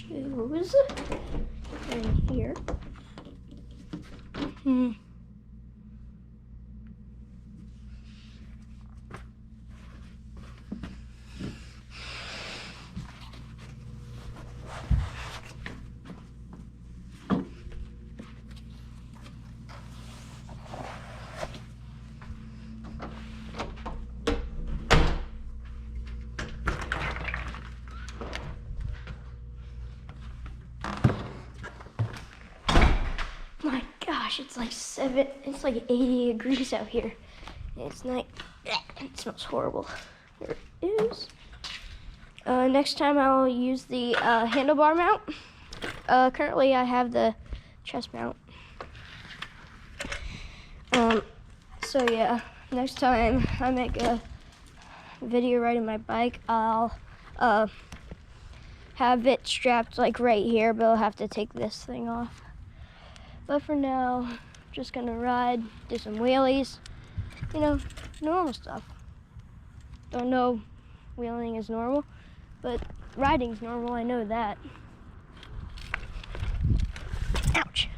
shoes in here. My gosh, it's like 80 degrees out here. It's night. It smells horrible. There it is. Next time I'll use the handlebar mount. Currently I have the chest mount. So yeah, next time I make a video riding my bike, I'll have it strapped like right here, but I'll have to take this thing off. But for now, I'm just gonna ride, do some wheelies, you know, normal stuff. Don't know wheeling is normal, but riding's normal, I know that. Ouch.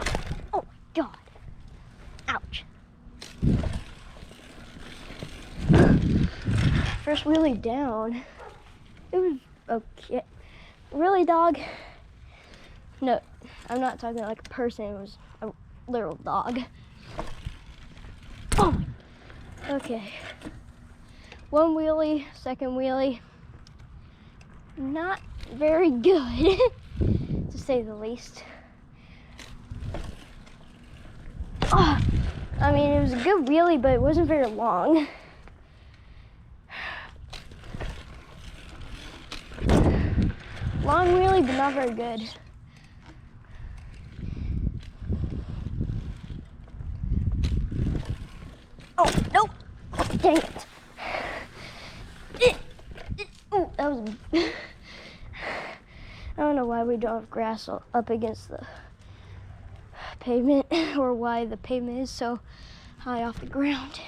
Oh my God. Ouch. First wheelie down, it was okay. Really, dog? No, I'm not talking like a person, it was a literal dog. Oh, okay. One wheelie, second wheelie, not very good, to say the least. Oh, I mean, it was a good wheelie, but it wasn't very long. Long wheelie, but not very good. Oh, nope. Dang it. Oh, that was... I don't know why we don't have grass up against the pavement, or why the pavement is so high off the ground.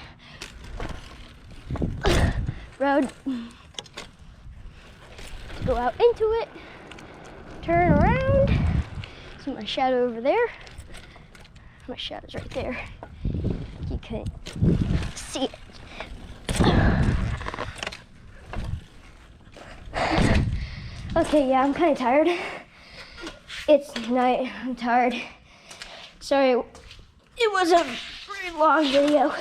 Road. Go out into it. Turn around. See my shadow over there. My shadow's right there. You can't see it. Okay, yeah, I'm kind of tired. It's night, I'm tired. Sorry, it wasn't a very long video.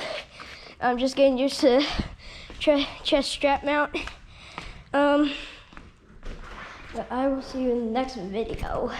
I'm just getting used to chest strap mount. But I will see you in the next video.